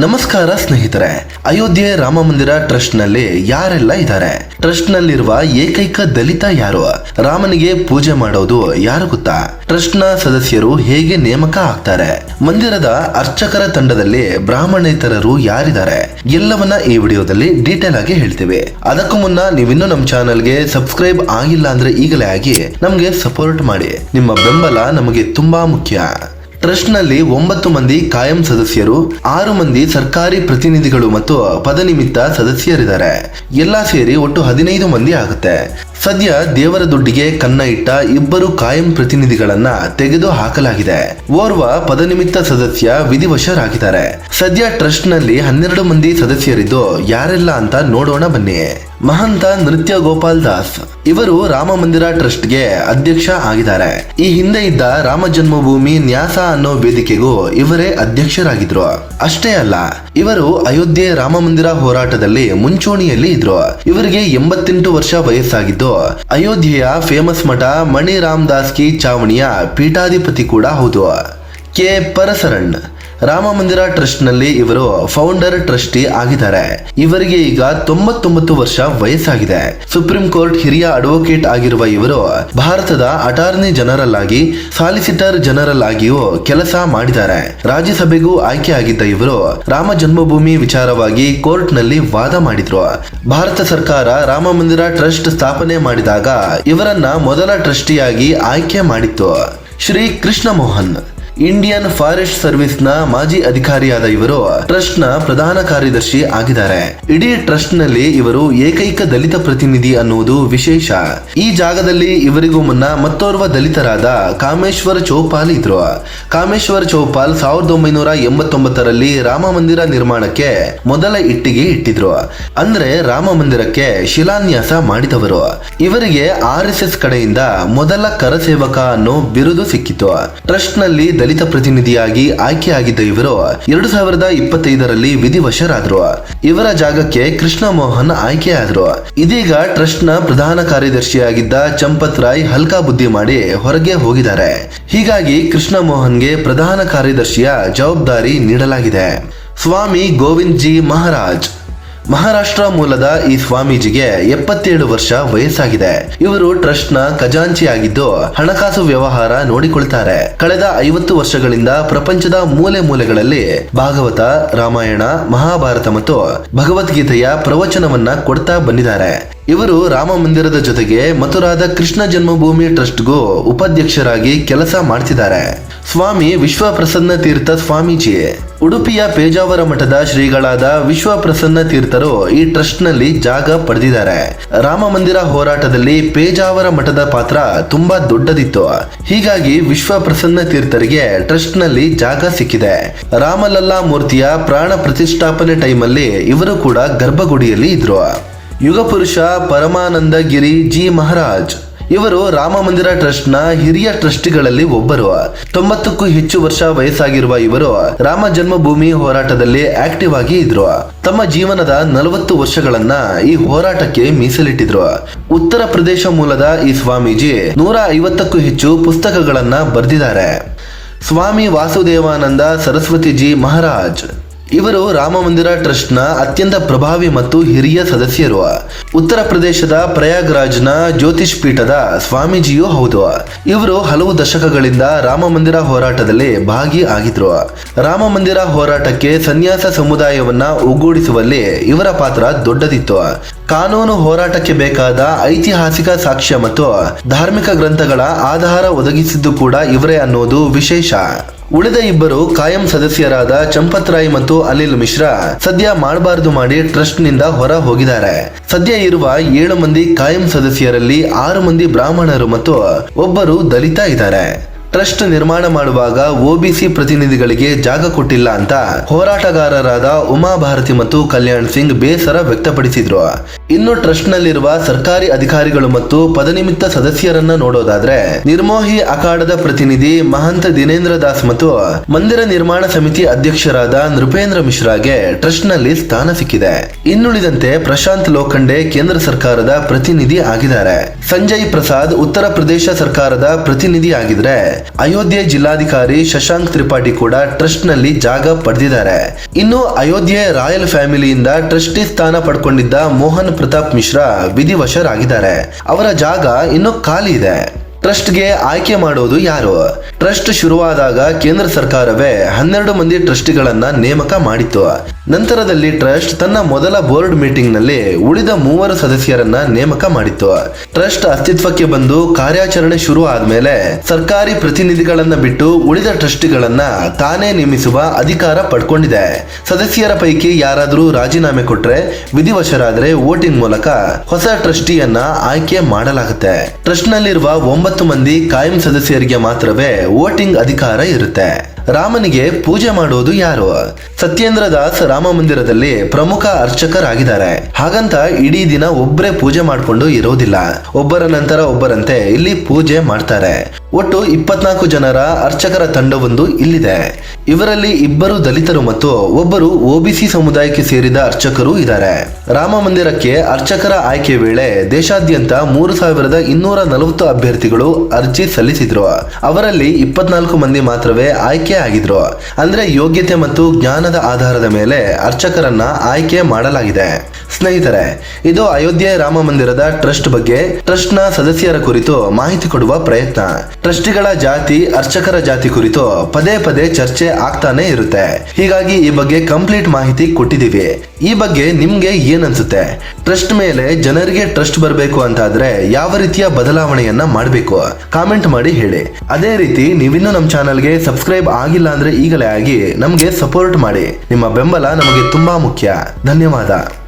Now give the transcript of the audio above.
ನಮಸ್ಕಾರ ಸ್ನೇಹಿತರೆ, ಅಯೋಧ್ಯೆ ರಾಮ ಮಂದಿರ ಟ್ರಸ್ಟ್ ನಲ್ಲಿ ಯಾರೆಲ್ಲ ಇದ್ದಾರೆ? ಟ್ರಸ್ಟ್ ನಲ್ಲಿರುವ ಏಕೈಕ ದಲಿತ ಯಾರು? ರಾಮನಿಗೆ ಪೂಜೆ ಮಾಡೋದು ಯಾರು ಗೊತ್ತಾ? ಟ್ರಸ್ಟ್ ನ ಸದಸ್ಯರು ಹೇಗೆ ನೇಮಕ ಆಗ್ತಾರೆ? ಮಂದಿರದ ಅರ್ಚಕರ ತಂಡದಲ್ಲಿ ಬ್ರಾಹ್ಮಣೇತರರು ಯಾರಿದ್ದಾರೆ? ಎಲ್ಲವನ್ನ ಈ ವಿಡಿಯೋದಲ್ಲಿ ಡೀಟೇಲ್ ಆಗಿ ಹೇಳ್ತೀವಿ. ಅದಕ್ಕೂ ಮುನ್ನ ನೀವಿನ್ನೂ ನಮ್ಮ ಚಾನೆಲ್ಗೆ ಸಬ್ಸ್ಕ್ರೈಬ್ ಆಗಿಲ್ಲ ಅಂದ್ರೆ ಈಗಲೇ ಆಗಿ ನಮ್ಗೆ ಸಪೋರ್ಟ್ ಮಾಡಿ. ನಿಮ್ಮ ಬೆಂಬಲ ನಮಗೆ ತುಂಬಾ ಮುಖ್ಯ. ಟ್ರಸ್ಟ್ ನಲ್ಲಿ 9 ಮಂದಿ ಕಾಯಂ ಸದಸ್ಯರು, 6 ಮಂದಿ ಸರ್ಕಾರಿ ಪ್ರತಿನಿಧಿಗಳು ಮತ್ತು ಪದನಿಮಿತ್ತ ಸದಸ್ಯರಿದ್ದಾರೆ. ಎಲ್ಲಾ ಸೇರಿ ಒಟ್ಟು 15 ಮಂದಿ ಆಗುತ್ತೆ. ಸದ್ಯ ದೇವರ ದುಡ್ಡಿಗೆ ಕನ್ನ ಇಟ್ಟ 2 ಕಾಯಂ ಪ್ರತಿನಿಧಿಗಳನ್ನ ತೆಗೆದು ಹಾಕಲಾಗಿದೆ. ಓರ್ವ ಪದನಿಮಿತ್ತ ಸದಸ್ಯ ವಿಧಿವಶರಾಗಿದ್ದಾರೆ. ಸದ್ಯ ಟ್ರಸ್ಟ್ ನಲ್ಲಿ 12 ಮಂದಿ ಸದಸ್ಯರಿದ್ದು ಯಾರೆಲ್ಲ ಅಂತ ನೋಡೋಣ ಬನ್ನಿ. ಮಹಂತ ನೃತ್ಯ ಗೋಪಾಲ್ ದಾಸ್ ಇವರು ರಾಮ ಮಂದಿರ ಟ್ರಸ್ಟ್ ಗೆ ಅಧ್ಯಕ್ಷ ಆಗಿದ್ದಾರೆ. ಈ ಹಿಂದೆ ಇದ್ದ ರಾಮ ಜನ್ಮಭೂಮಿ ನ್ಯಾಸ ಅನ್ನೋ ವೇದಿಕೆಗೂ ಇವರೇ ಅಧ್ಯಕ್ಷರಾಗಿದ್ರು. ಅಷ್ಟೇ ಅಲ್ಲ, ಇವರು ಅಯೋಧ್ಯೆ ರಾಮ ಮಂದಿರ ಹೋರಾಟದಲ್ಲಿ ಮುಂಚೂಣಿಯಲ್ಲಿ ಇದ್ರು. ಇವರಿಗೆ 88 ವರ್ಷ ವಯಸ್ಸಾಗಿದ್ದು ಅಯೋಧ್ಯೆಯ ಫೇಮಸ್ ಮಠ ಮಣಿ ರಾಮ್ ದಾಸ್ ಕಿ ಚಾವಣಿಯ ಪೀಠಾಧಿಪತಿ ಕೂಡ ಹೌದು. ಕೆ ಪರಸರಣ್ ರಾಮ ಮಂದಿರ ಟ್ರಸ್ಟ್ ನಲ್ಲಿ ಇವರು ಫೌಂಡರ್ ಟ್ರಸ್ಟಿ ಆಗಿದ್ದಾರೆ. ಇವರಿಗೆ ಈಗ 99 ವರ್ಷ ವಯಸ್ಸಾಗಿದೆ. ಸುಪ್ರೀಂ ಕೋರ್ಟ್ ಹಿರಿಯ ಅಡ್ವೊಕೇಟ್ ಆಗಿರುವ ಇವರು ಭಾರತದ ಅಟಾರ್ನಿ ಜನರಲ್ ಆಗಿ, ಸಾಲಿಸಿಟರ್ ಜನರಲ್ ಆಗಿಯೂ ಕೆಲಸ ಮಾಡಿದ್ದಾರೆ. ರಾಜ್ಯಸಭೆಗೂ ಆಯ್ಕೆ ಆಗಿದ್ದ ಇವರು ರಾಮ ಜನ್ಮಭೂಮಿ ವಿಚಾರವಾಗಿ ಕೋರ್ಟ್ ನಲ್ಲಿ ವಾದ ಮಾಡಿದ್ರು. ಭಾರತ ಸರ್ಕಾರ ರಾಮ ಮಂದಿರ ಟ್ರಸ್ಟ್ ಸ್ಥಾಪನೆ ಮಾಡಿದಾಗ ಇವರನ್ನ ಮೊದಲ ಟ್ರಸ್ಟಿಯಾಗಿ ಆಯ್ಕೆ ಮಾಡಿತ್ತು. Shri Krishna Mohan Indian forest service ನ ಮಾಜಿ ಅಧಿಕಾರಿಯಾದ ಇವರು ಟ್ರಸ್ಟ್ ನ ಪ್ರಧಾನ ಕಾರ್ಯದರ್ಶಿ ಆಗಿದ್ದಾರೆ. ಇಡೀ ಟ್ರಸ್ಟ್ ನಲ್ಲಿ ಇವರು ಏಕೈಕ ದಲಿತ ಪ್ರತಿನಿಧಿ ಅನ್ನುವುದು ವಿಶೇಷ. ಈ ಜಾಗದಲ್ಲಿ ಇವರಿಗೂ ಮುನ್ನ ಮತ್ತೋರ್ವ ದಲಿತರಾದ ಕಾಮೇಶ್ವರ್ ಚೌಪಾಲ್ ಇದ್ರು. ಕಾಮೇಶ್ವರ್ ಚೌಪಾಲ್ 1989ರಲ್ಲಿ ರಾಮ ಮಂದಿರ ನಿರ್ಮಾಣಕ್ಕೆ ಮೊದಲ ಇಟ್ಟಿಗೆ ಇಟ್ಟಿದ್ರು. ಅಂದ್ರೆ ರಾಮ ಮಂದಿರಕ್ಕೆ ಶಿಲಾನ್ಯಾಸ ಮಾಡಿದವರು. ಇವರಿಗೆ RSS ಕಡೆಯಿಂದ ಮೊದಲ ಕರಸೇವಕ ಅನ್ನೋ ಬಿರುದು ಸಿಕ್ಕಿತು. ಟ್ರಸ್ಟ್ ನಲ್ಲಿ ದಲಿತ ಪ್ರತಿನಿಧಿಯಾಗಿ ಆಯ್ಕೆಯಾಗಿದ್ದ ಇವರು 2025ರಲ್ಲಿ ವಿಧಿವಶರಾದ್ರು. ಇವರ ಜಾಗಕ್ಕೆ ಕೃಷ್ಣ ಮೋಹನ್ ಆಯ್ಕೆಯಾದ್ರು. ಇದೀಗ ಟ್ರಸ್ಟ್ ನ ಪ್ರಧಾನ ಕಾರ್ಯದರ್ಶಿಯಾಗಿದ್ದ ಚಂಪತ್ ರಾಯ್ ಹಲ್ಕಾ ಬುದ್ಧಿ ಮಾಡಿ ಹೊರಗೆ ಹೋಗಿದ್ದಾರೆ. ಹೀಗಾಗಿ ಕೃಷ್ಣ ಮೋಹನ್ಗೆ ಪ್ರಧಾನ ಕಾರ್ಯದರ್ಶಿಯ ಜವಾಬ್ದಾರಿ ನೀಡಲಾಗಿದೆ. ಸ್ವಾಮಿ ಗೋವಿಂದ್ ಜಿ ಮಹಾರಾಜ್ ಮಹಾರಾಷ್ಟ್ರ ಮೂಲದ ಈ ಸ್ವಾಮೀಜಿಗೆ 77 ವರ್ಷ ವಯಸ್ಸಾಗಿದೆ. ಇವರು ಟ್ರಸ್ಟ್ ನ ಖಜಾಂಚಿಯಾಗಿದ್ದು ಹಣಕಾಸು ವ್ಯವಹಾರ ನೋಡಿಕೊಳ್ತಾರೆ. ಕಳೆದ 50 ವರ್ಷಗಳಿಂದ ಪ್ರಪಂಚದ ಮೂಲೆ ಮೂಲೆಗಳಲ್ಲಿ ಭಾಗವತ, ರಾಮಾಯಣ, ಮಹಾಭಾರತ ಮತ್ತು ಭಗವದ್ಗೀತೆಯ ಪ್ರವಚನವನ್ನ ಕೊಡ್ತಾ ಬಂದಿದ್ದಾರೆ. ಇವರು ರಾಮ ಮಂದಿರದ ಜೊತೆಗೆ ಮಥುರಾದ ಕೃಷ್ಣ ಜನ್ಮಭೂಮಿ ಟ್ರಸ್ಟ್ಗೂ ಉಪಾಧ್ಯಕ್ಷರಾಗಿ ಕೆಲಸ ಮಾಡ್ತಿದ್ದಾರೆ. ಸ್ವಾಮಿ ವಿಶ್ವಪ್ರಸನ್ನ ತೀರ್ಥ ಸ್ವಾಮೀಜಿ ಉಡುಪಿಯ ಪೇಜಾವರ ಮಠದ ಶ್ರೀಗಳಾದ ವಿಶ್ವಪ್ರಸನ್ನ ತೀರ್ಥರು ಈ ಟ್ರಸ್ಟ್ ನಲ್ಲಿ ಜಾಗ ಪಡೆದಿದ್ದಾರೆ. ರಾಮ ಮಂದಿರ ಹೋರಾಟದಲ್ಲಿ ಪೇಜಾವರ ಮಠದ ಪಾತ್ರ ತುಂಬಾ ದೊಡ್ಡದಿತ್ತು. ಹೀಗಾಗಿ ವಿಶ್ವಪ್ರಸನ್ನ ತೀರ್ಥರಿಗೆ ಟ್ರಸ್ಟ್ ನಲ್ಲಿ ಜಾಗ ಸಿಕ್ಕಿದೆ. ರಾಮಲಲ್ಲಾ ಮೂರ್ತಿಯ ಪ್ರಾಣ ಪ್ರತಿಷ್ಠಾಪನೆ ಟೈಮಲ್ಲಿ ಇವರು ಕೂಡ ಗರ್ಭಗುಡಿಯಲ್ಲಿ ಇದ್ರು. ಯುಗಪುರುಷ ಪರಮಾನಂದ ಗಿರಿ ಜಿ ಮಹಾರಾಜ್ ಇವರು ರಾಮ ಮಂದಿರ ಟ್ರಸ್ಟ್ ನ ಹಿರಿಯ ಟ್ರಸ್ಟಿಗಳಲ್ಲಿ ಒಬ್ಬರು. 90ಕ್ಕೂ ಹೆಚ್ಚು ವರ್ಷ ವಯಸ್ಸಾಗಿರುವ ಇವರು ರಾಮ ಜನ್ಮಭೂಮಿ ಹೋರಾಟದಲ್ಲಿ ಆಕ್ಟಿವ್ ಆಗಿ ಇದ್ರು. ತಮ್ಮ ಜೀವನದ 40 ವರ್ಷಗಳನ್ನ ಈ ಹೋರಾಟಕ್ಕೆ ಮೀಸಲಿಟ್ಟಿದ್ರು. ಉತ್ತರ ಪ್ರದೇಶ ಮೂಲದ ಈ ಸ್ವಾಮೀಜಿ 150ಕ್ಕೂ ಹೆಚ್ಚು ಪುಸ್ತಕಗಳನ್ನ ಬರೆದಿದ್ದಾರೆ. ಸ್ವಾಮಿ ವಾಸುದೇವಾನಂದ ಸರಸ್ವತಿ ಜಿ ಮಹಾರಾಜ್ ಇವರು ರಾಮ ಮಂದಿರ ಟ್ರಸ್ಟ್ ನ ಅತ್ಯಂತ ಪ್ರಭಾವಿ ಮತ್ತು ಹಿರಿಯ ಸದಸ್ಯರು. ಉತ್ತರ ಪ್ರದೇಶದ ಪ್ರಯಾಗ್ರಾಜ್ನ ಜ್ಯೋತಿಷ್ ಪೀಠದ ಸ್ವಾಮೀಜಿಯೂ ಹೌದು. ಇವರು ಹಲವು ದಶಕಗಳಿಂದ ರಾಮ ಮಂದಿರ ಹೋರಾಟದಲ್ಲಿ ಭಾಗಿ ಆಗಿದ್ರು. ರಾಮ ಮಂದಿರ ಹೋರಾಟಕ್ಕೆ ಸನ್ಯಾಸ ಸಮುದಾಯವನ್ನ ಒಗ್ಗೂಡಿಸುವಲ್ಲಿ ಇವರ ಪಾತ್ರ ದೊಡ್ಡದಿತ್ತು. ಕಾನೂನು ಹೋರಾಟಕ್ಕೆ ಬೇಕಾದ ಐತಿಹಾಸಿಕ ಸಾಕ್ಷ್ಯ ಮತ್ತು ಧಾರ್ಮಿಕ ಗ್ರಂಥಗಳ ಆಧಾರ ಒದಗಿಸಿದ್ದು ಕೂಡ ಇವರೇ ಅನ್ನೋದು ವಿಶೇಷ. ಉಳಿದ 2 ಕಾಯಂ ಸದಸ್ಯರಾದ ಚಂಪತ್ ರಾಯ್ ಮತ್ತು ಅನಿಲ್ ಮಿಶ್ರಾ ಸದ್ಯ ಮಾಡಬಾರದು ಮಾಡಿ ಟ್ರಸ್ಟ್ ನಿಂದ ಹೊರ ಹೋಗಿದ್ದಾರೆ. ಸದ್ಯ ಇರುವ 7 ಮಂದಿ ಕಾಯಂ ಸದಸ್ಯರಲ್ಲಿ 6 ಮಂದಿ ಬ್ರಾಹ್ಮಣರು ಮತ್ತು 1 ದಲಿತ ಇದ್ದಾರೆ. ಟ್ರಸ್ಟ್ ನಿರ್ಮಾಣ ಮಾಡುವಾಗ OBC ಪ್ರತಿನಿಧಿಗಳಿಗೆ ಜಾಗ ಕೊಟ್ಟಿಲ್ಲ ಅಂತ ಹೋರಾಟಗಾರರಾದ ಉಮಾ ಭಾರತಿ ಮತ್ತು ಕಲ್ಯಾಣ್ ಸಿಂಗ್ ಬೇಸರ ವ್ಯಕ್ತಪಡಿಸಿದ್ರು. ಇನ್ನು ಟ್ರಸ್ಟ್ ನಲ್ಲಿರುವ ಸರ್ಕಾರಿ ಅಧಿಕಾರಿಗಳು ಮತ್ತು ಪದನಿಮಿತ್ತ ಸದಸ್ಯರನ್ನ ನೋಡೋದಾದ್ರೆ ನಿರ್ಮೋಹಿ ಅಖಾಡದ ಪ್ರತಿನಿಧಿ ಮಹಂತ ದಿನೇಂದ್ರ ದಾಸ್ ಮತ್ತು ಮಂದಿರ ನಿರ್ಮಾಣ ಸಮಿತಿ ಅಧ್ಯಕ್ಷರಾದ ನೃಪೇಂದ್ರ ಮಿಶ್ರಾಗೆ ಟ್ರಸ್ಟ್ ನಲ್ಲಿ ಸ್ಥಾನ ಸಿಕ್ಕಿದೆ. ಇನ್ನುಳಿದಂತೆ ಪ್ರಶಾಂತ್ ಲೋಖಂಡೆ ಕೇಂದ್ರ ಸರ್ಕಾರದ ಪ್ರತಿನಿಧಿ ಆಗಿದ್ದಾರೆ. ಸಂಜಯ್ ಪ್ರಸಾದ್ ಉತ್ತರ ಪ್ರದೇಶ ಸರ್ಕಾರದ ಪ್ರತಿನಿಧಿ ಆಗಿದ್ರೆ ಅಯೋಧ್ಯೆ ಜಿಲ್ಲಾಧಿಕಾರಿ ಶಶಾಂಕ್ ತ್ರಿಪಾಠಿ ಕೂಡ ಟ್ರಸ್ಟ್ ನಲ್ಲಿ ಜಾಗ ಪಡೆದಿದ್ದಾರೆ. ಇನ್ನು ಅಯೋಧ್ಯೆ ರಾಯಲ್ ಫ್ಯಾಮಿಲಿಯಿಂದ ಟ್ರಸ್ಟಿ ಸ್ಥಾನ ಪಡ್ಕೊಂಡಿದ್ದ ಮೋಹನ್ ಪ್ರತಾಪ್ ಮಿಶ್ರಾ ವಿಧಿವಶರಾಗಿದ್ದಾರೆ. ಅವರ ಜಾಗ ಇನ್ನು ಖಾಲಿ ಇದೆ. ಟ್ರಸ್ಟ್ಗೆ ಆಯ್ಕೆ ಮಾಡೋದು ಯಾರು? ಟ್ರಸ್ಟ್ ಶುರುವಾದಾಗ ಕೇಂದ್ರ ಸರ್ಕಾರವೇ 12 ಮಂದಿ ಟ್ರಸ್ಟಿಗಳನ್ನ ನೇಮಕ ಮಾಡಿತ್ತು. ನಂತರದಲ್ಲಿ ಟ್ರಸ್ಟ್ ತನ್ನ ಮೊದಲ ಬೋರ್ಡ್ ಮೀಟಿಂಗ್ ನಲ್ಲಿ ಉಳಿದ 3 ಸದಸ್ಯರನ್ನ ನೇಮಕ ಮಾಡಿತ್ತು. ಟ್ರಸ್ಟ್ ಅಸ್ತಿತ್ವಕ್ಕೆ ಬಂದು ಕಾರ್ಯಾಚರಣೆ ಶುರು ಆದ್ಮೇಲೆ ಸರ್ಕಾರಿ ಪ್ರತಿನಿಧಿಗಳನ್ನ ಬಿಟ್ಟು ಉಳಿದ ಟ್ರಸ್ಟಿಗಳನ್ನ ತಾನೇ ನೇಮಿಸುವ ಅಧಿಕಾರ ಪಡ್ಕೊಂಡಿದೆ. ಸದಸ್ಯರ ಪೈಕಿ ಯಾರಾದರೂ ರಾಜೀನಾಮೆ ಕೊಟ್ರೆ ವಿಧಿವಶರಾದ್ರೆ ವೋಟಿಂಗ್ ಮೂಲಕ ಹೊಸ ಟ್ರಸ್ಟಿಯನ್ನ ಆಯ್ಕೆ ಮಾಡಲಾಗುತ್ತೆ. ಟ್ರಸ್ಟ್ ನಲ್ಲಿರುವ 9 ಮಂದಿ ಕಾಯಂ ಸದಸ್ಯರಿಗೆ ಮಾತ್ರವೇ ವೋಟಿಂಗ್ ಅಧಿಕಾರ ಇರುತ್ತೆ. ರಾಮನಿಗೆ ಪೂಜೆ ಮಾಡೋದು ಯಾರು? ಸತ್ಯೇಂದ್ರ ದಾಸ್ ರಾಮ ಮಂದಿರದಲ್ಲಿ ಪ್ರಮುಖ ಅರ್ಚಕರಾಗಿದ್ದಾರೆ. ಹಾಗಂತ ಇಡೀ ದಿನ ಒಬ್ಬರೇ ಪೂಜೆ ಮಾಡಿಕೊಂಡು ಇರೋದಿಲ್ಲ. ಒಬ್ಬರ ನಂತರ ಒಬ್ಬರಂತೆ ಇಲ್ಲಿ ಪೂಜೆ ಮಾಡ್ತಾರೆ. ಒಟ್ಟು 24 ಜನರ ಅರ್ಚಕರ ತಂಡವೊಂದು ಇಲ್ಲಿದೆ. ಇವರಲ್ಲಿ 2 ದಲಿತರು ಮತ್ತು ಒಬ್ಬರು OBC ಸಮುದಾಯಕ್ಕೆ ಸೇರಿದ ಅರ್ಚಕರು ಇದ್ದಾರೆ. ರಾಮ ಮಂದಿರಕ್ಕೆ ಅರ್ಚಕರ ಆಯ್ಕೆ ವೇಳೆ ದೇಶಾದ್ಯಂತ 3240 ಅಭ್ಯರ್ಥಿಗಳು ಅರ್ಜಿ ಸಲ್ಲಿಸಿದ್ರು. ಅವರಲ್ಲಿ 24 ಮಂದಿ ಮಾತ್ರವೇ ಆಯ್ಕೆ ಆಗಿದ್ರು. ಅಂದ್ರೆ ಯೋಗ್ಯತೆ ಮತ್ತು ಜ್ಞಾನದ ಆಧಾರದ ಮೇಲೆ ಅರ್ಚಕರನ್ನ ಆಯ್ಕೆ ಮಾಡಲಾಗಿದೆ. ಸ್ನೇಹಿತರೆ, ಇದು ಅಯೋಧ್ಯೆ ರಾಮ ಮಂದಿರದ ಟ್ರಸ್ಟ್ ಬಗ್ಗೆ ಟ್ರಸ್ಟ್ ನ ಸದಸ್ಯರ ಕುರಿತು ಮಾಹಿತಿ ಕೊಡುವ ಪ್ರಯತ್ನ. ಟ್ರಸ್ಟಿಗಳ ಜಾತಿ, ಅರ್ಚಕರ ಜಾತಿ ಕುರಿತು ಪದೇ ಪದೇ ಚರ್ಚೆ ಆಗ್ತಾನೆ ಇರುತ್ತೆ. ಹೀಗಾಗಿ ಈ ಬಗ್ಗೆ ಕಂಪ್ಲೀಟ್ ಮಾಹಿತಿ ಕೊಟ್ಟಿದ್ದೀವಿ. ಈ ಬಗ್ಗೆ ನಿಮ್ಗೆ ಏನ್ ಅನ್ಸುತ್ತೆ? ಟ್ರಸ್ಟ್ ಮೇಲೆ ಜನರಿಗೆ ಟ್ರಸ್ಟ್ ಬರಬೇಕು ಅಂತಾದ್ರೆ ಯಾವ ರೀತಿಯ ಬದಲಾವಣೆಯನ್ನ ಮಾಡಬೇಕು? ಕಾಮೆಂಟ್ ಮಾಡಿ ಹೇಳಿ. ಅದೇ ರೀತಿ ನೀವಿನ್ನೂ ನಮ್ಮ ಚಾನಲ್ಗೆ ಸಬ್ಸ್ಕ್ರೈಬ್ ಆಗಿಲ್ಲ ಅಂದ್ರೆ ಈಗಲೇ ಆಗಿ ನಮ್ಗೆ ಸಪೋರ್ಟ್ ಮಾಡಿ. ನಿಮ್ಮ ಬೆಂಬಲ ನಮಗೆ ತುಂಬಾ ಮುಖ್ಯ. ಧನ್ಯವಾದ.